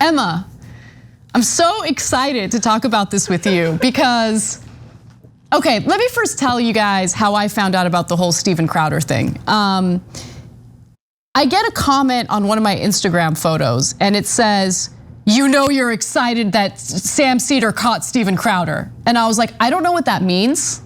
Emma, I'm so excited to talk about this with you because, okay, let me first tell you guys how I found out about the whole Steven Crowder thing. I get a comment on one of my Instagram photos and it says, you know you're excited that Sam Seder caught Steven Crowder. And I was like, I don't know what that means.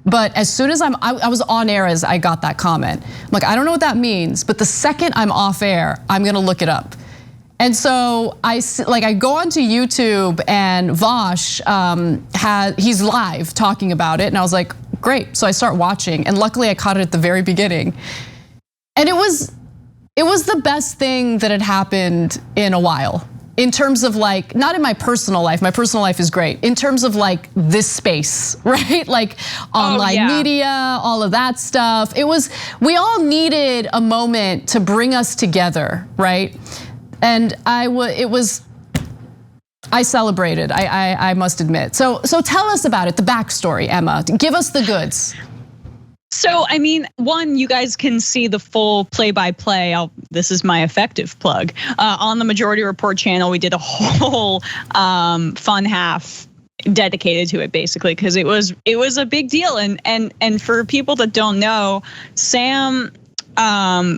But as soon as I was on air as I got that comment. I'm like, I don't know what that means, but the second I'm off air, I'm gonna look it up. And so I go onto YouTube and Vosh he's live talking about it, and I was like, great. So I start watching, and luckily I caught it at the very beginning. And it was the best thing that had happened in a while. In terms of like, not in my personal life is great. In terms of like this space, right? Like online media, all of that stuff. We all needed a moment to bring us together, right? And I celebrated, I must admit. So tell us about it, the backstory, Emma. Give us the goods. So, I mean, one, you guys can see the full play-by-play. This is my effective plug. On the Majority Report channel, we did a whole fun half dedicated to it, basically, because it was a big deal. And for people that don't know, Sam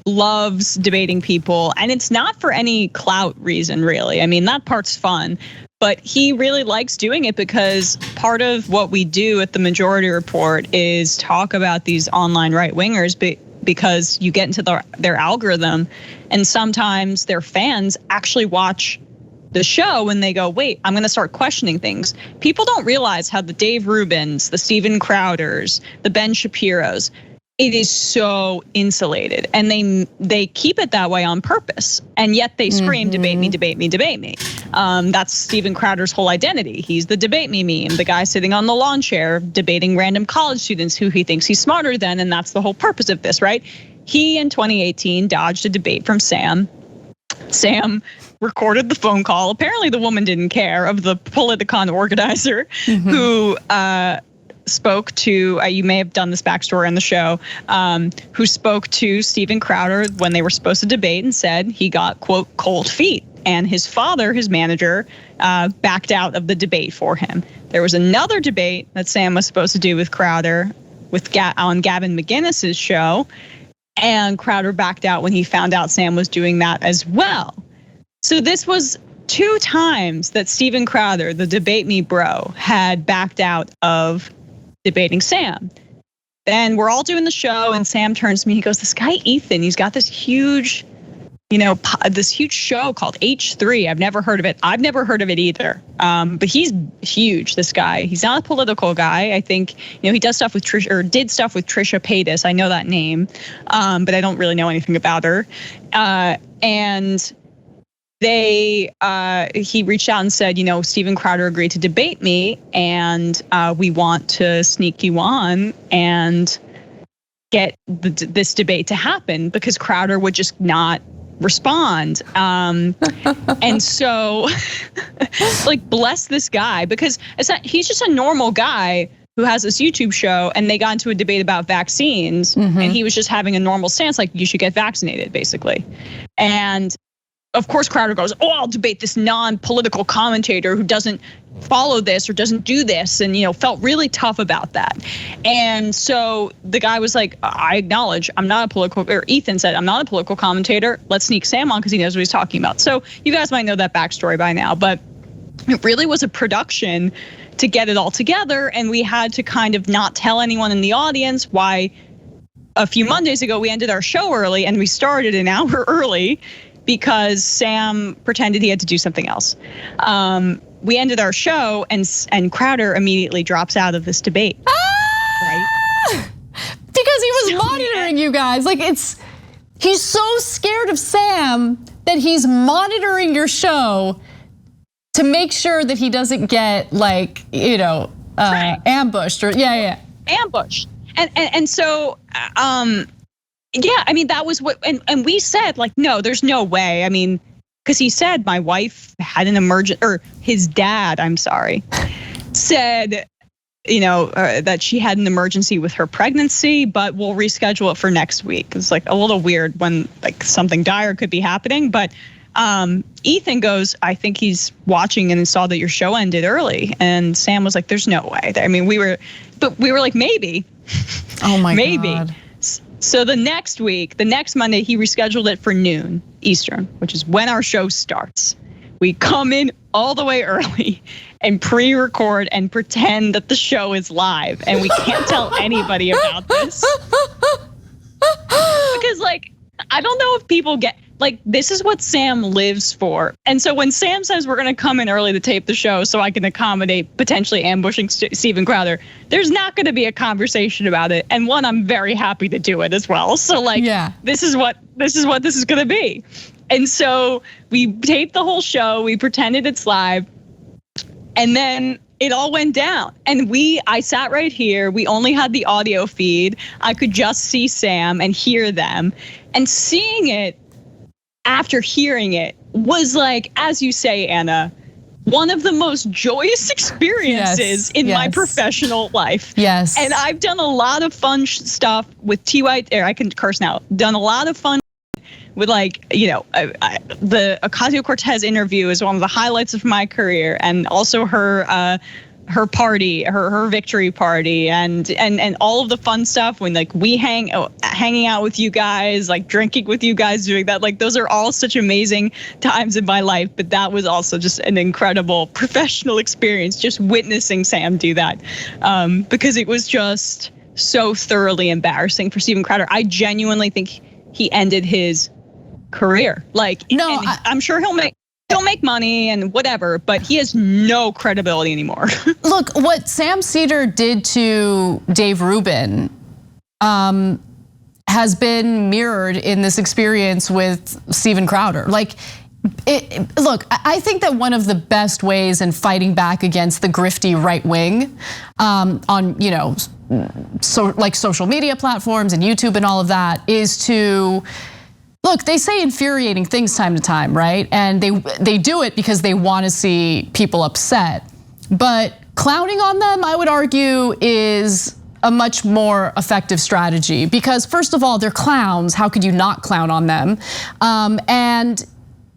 loves debating people, and it's not for any clout reason, really. I mean, that part's fun. But he really likes doing it because part of what we do at the Majority Report is talk about these online right-wingers because you get into their algorithm, and sometimes their fans actually watch the show and they go, wait, I'm gonna start questioning things. People don't realize how the Dave Rubins, the Steven Crowders, the Ben Shapiros, it is so insulated, and they keep it that way on purpose, and yet they scream, debate me, debate me, debate me. That's Steven Crowder's whole identity. He's the debate me meme, the guy sitting on the lawn chair debating random college students who he thinks he's smarter than, and that's the whole purpose of this, right? He, in 2018, dodged a debate from Sam. Sam recorded the phone call. Apparently the woman didn't care, of the Politicon organizer who spoke to, you may have done this backstory on the show, who spoke to Steven Crowder when they were supposed to debate and said he got, quote, cold feet. And his father, his manager, backed out of the debate for him. There was another debate that Sam was supposed to do with Crowder on Gavin McInnes's show, and Crowder backed out when he found out Sam was doing that as well. So this was 2 times that Steven Crowder, the debate me bro, had backed out of debating Sam. Then we're all doing the show, and Sam turns to me, he goes, this guy Ethan, he's got this huge, this huge show called H3. I've never heard of it. I've never heard of it either. But he's huge, this guy. He's not a political guy. I think, he does stuff with Trisha, or did stuff with Trisha Paytas. I know that name, but I don't really know anything about her. And he reached out and said, Steven Crowder agreed to debate me, and we want to sneak you on and get this debate to happen, because Crowder would just not respond. And so bless this guy, because he's just a normal guy who has this YouTube show, and they got into a debate about vaccines, and he was just having a normal stance, like, you should get vaccinated, basically. And of course, Crowder goes, I'll debate this non-political commentator who doesn't follow this or doesn't do this, and felt really tough about that. And so the guy was like, I acknowledge I'm not a political, or Ethan said, I'm not a political commentator. Let's sneak Sam on because he knows what he's talking about. So you guys might know that backstory by now, but it really was a production to get it all together, and we had to kind of not tell anyone in the audience why a few Mondays ago we ended our show early, and we started an hour early because Sam pretended he had to do something else. We ended our show, and Crowder immediately drops out of this debate. Right? Because he was monitoring you guys. He's so scared of Sam that he's monitoring your show to make sure that he doesn't get ambushed or ambushed. And so yeah, I mean, that was what, and we said, no, there's no way. I mean, because he said my wife had an or his dad, I'm sorry, said, that she had an emergency with her pregnancy, but we'll reschedule it for next week. It's a little weird when something dire could be happening, but Ethan goes, I think he's watching and saw that your show ended early. And Sam was like, there's no way. I mean, we were like, maybe. Oh my maybe. God. So the next week, the next Monday, he rescheduled it for noon Eastern, which is when our show starts. We come in all the way early and pre-record and pretend that the show is live, and we can't tell anybody about this. Because like, I don't know if people get, like, this is what Sam lives for. And so when Sam says we're gonna come in early to tape the show so I can accommodate potentially ambushing Steven Crowder, there's not gonna be a conversation about it. And one, I'm very happy to do it as well. So like, this is what this is gonna be. And so we taped the whole show, we pretended it's live, and then it all went down. And I sat right here, we only had the audio feed. I could just see Sam and hear them. And seeing it after hearing it was like, as you say, Anna, one of the most joyous experiences in my professional life. Yes. And I've done a lot of fun stuff with T.Y. I can curse now. Done a lot of fun with, like, you know, the Ocasio-Cortez interview is one of the highlights of my career, and also her party, her victory party, and all of the fun stuff when like we hanging out with you guys, like drinking with you guys, doing that, like those are all such amazing times in my life. But that was also just an incredible professional experience, just witnessing Sam do that, because it was just so thoroughly embarrassing for Steven Crowder. I genuinely think he ended his career. Like, no, I'm sure he'll make money and whatever, but he has no credibility anymore. Look, what Sam Seder did to Dave Rubin has been mirrored in this experience with Steven Crowder. Like, look, I think that one of the best ways in fighting back against the grifty right wing on, you know, so like social media platforms and YouTube and all of that is to, look, they say infuriating things time to time, right? And they do it because they want to see people upset. But clowning on them, I would argue, is a much more effective strategy, because first of all, they're clowns. How could you not clown on them? And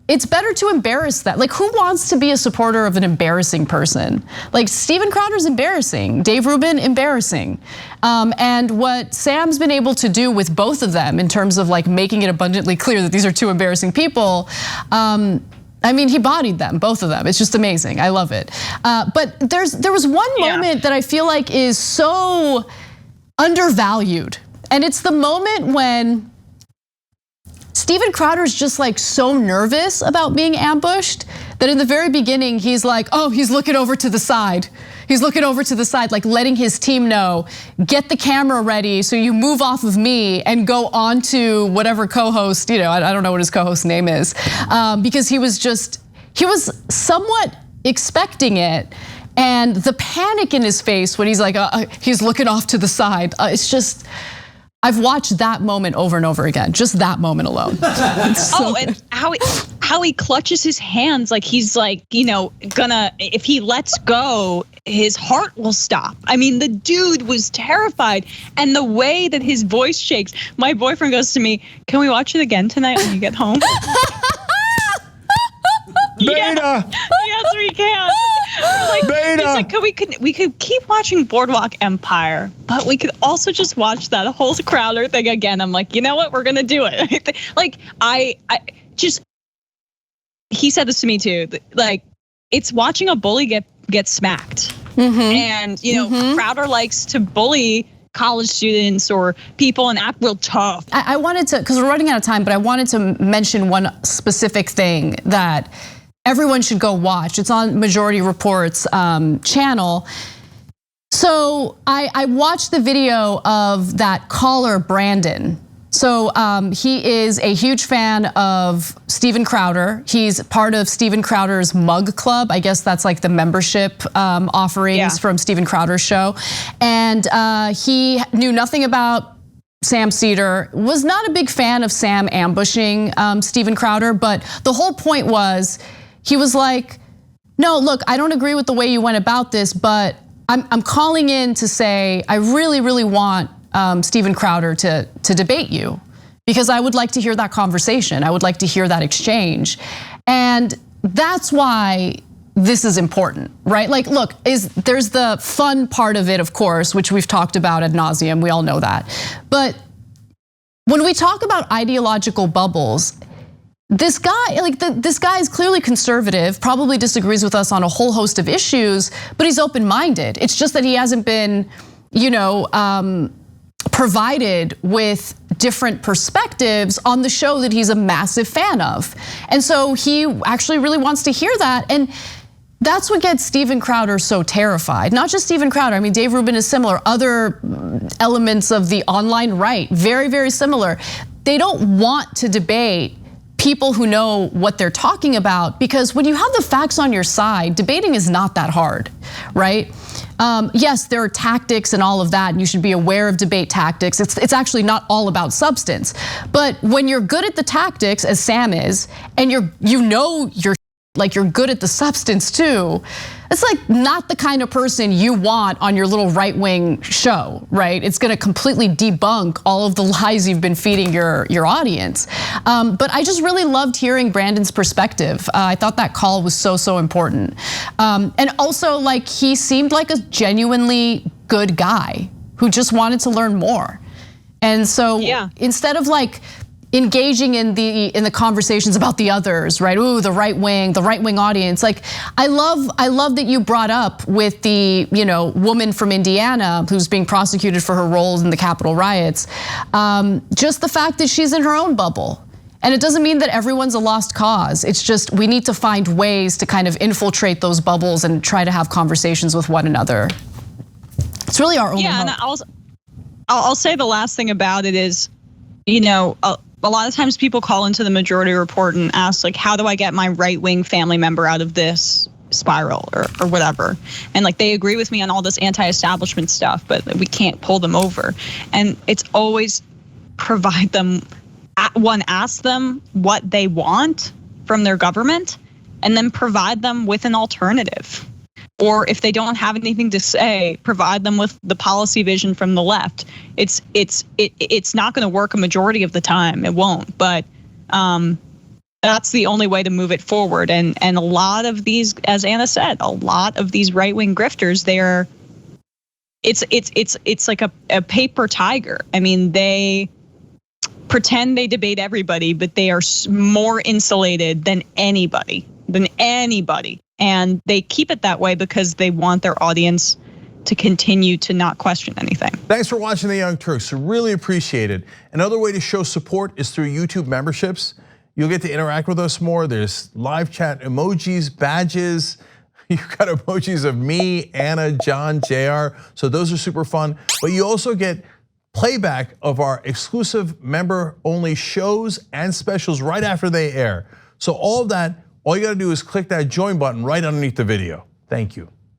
it's better to embarrass that. Like, who wants to be a supporter of an embarrassing person? Like, Steven Crowder's embarrassing, Dave Rubin, embarrassing. And what Sam's been able to do with both of them in terms of like making it abundantly clear that these are two embarrassing people, I mean, he bodied them, both of them. It's just amazing, I love it. But there was one moment that I feel like is so undervalued. And it's the moment when Steven Crowder's just like so nervous about being ambushed that in the very beginning, he's like, oh, he's looking over to the side. He's looking over to the side, like letting his team know, get the camera ready so you move off of me and go on to whatever co-host, you know, I don't know what his co-host name is, because he was somewhat expecting it. And the panic in his face when he's like, he's looking off to the side, it's just, I've watched that moment over and over again, just that moment alone. So and how he clutches his hands, like he's like, you know, if he lets go, his heart will stop. I mean, the dude was terrified, and the way that his voice shakes. My boyfriend goes to me, "Can we watch it again tonight when you get home?" Beta. Yes, we can. Like, Beta. Like, we could keep watching Boardwalk Empire, but we could also just watch that whole Crowder thing again. I'm like, you know what? We're gonna do it. Like, he said this to me too. Like, it's watching a bully get smacked, and you know, Crowder likes to bully college students or people and act real tough. I wanted to, because we're running out of time, but I wanted to mention one specific thing that everyone should go watch. It's on Majority Report's channel. So I watched the video of that caller, Brandon. So he is a huge fan of Steven Crowder. He's part of Steven Crowder's Mug Club. I guess that's like the membership offerings from Steven Crowder's show. And he knew nothing about Sam Seder, was not a big fan of Sam ambushing Steven Crowder, but the whole point was, he was like, no, look, I don't agree with the way you went about this, but I'm calling in to say, I really, really want Steven Crowder to debate you. because I would like to hear that conversation. I would like to hear that exchange. And that's why this is important, right? Like, look, there's the fun part of it, of course, which we've talked about ad nauseum. We all know that. But when we talk about ideological bubbles, this guy is clearly conservative, probably disagrees with us on a whole host of issues, but he's open-minded. It's just that he hasn't been, provided with different perspectives on the show that he's a massive fan of. And so he actually really wants to hear that. And that's what gets Steven Crowder so terrified. Not just Steven Crowder, I mean, Dave Rubin is similar. Other elements of the online right, very, very similar. They don't want to debate people who know what they're talking about, because when you have the facts on your side, debating is not that hard, right? Yes, there are tactics and all of that, and you should be aware of debate tactics. It's actually not all about substance. But when you're good at the tactics, as Sam is, and you're good at the substance too, it's like not the kind of person you want on your little right-wing show, right? It's gonna completely debunk all of the lies you've been feeding your audience. But I just really loved hearing Brandon's perspective. I thought that call was so important. And also, like, he seemed like a genuinely good guy who just wanted to learn more. And so instead of like engaging in the conversations about the others, right? Ooh, the right wing audience. Like, I love that you brought up with the woman from Indiana who's being prosecuted for her roles in the Capitol riots. Just the fact that she's in her own bubble. And it doesn't mean that everyone's a lost cause. It's just we need to find ways to kind of infiltrate those bubbles and try to have conversations with one another. It's really our only hope. And I'll say the last thing about it is, a lot of times people call into the Majority Report and ask, like, how do I get my right-wing family member out of this spiral or whatever? And like, they agree with me on all this anti-establishment stuff, but we can't pull them over. And it's always provide them, ask them what they want from their government, and then provide them with an alternative. Or if they don't have anything to say, provide them with the policy vision from the left. It's not going to work a majority of the time. It won't. But that's the only way to move it forward. And a lot of these, as Anna said, a lot of these right-wing grifters, it's like a paper tiger. I mean, they pretend they debate everybody, but they are more insulated than anybody. And they keep it that way because they want their audience to continue to not question anything. Thanks for watching The Young Turks. Really appreciate it. Another way to show support is through YouTube memberships. You'll get to interact with us more. There's live chat emojis, badges. You've got emojis of me, Anna, John, JR. So those are super fun. But you also get playback of our exclusive member-only shows and specials right after they air. So all of that, all you gotta do is click that join button right underneath the video. Thank you.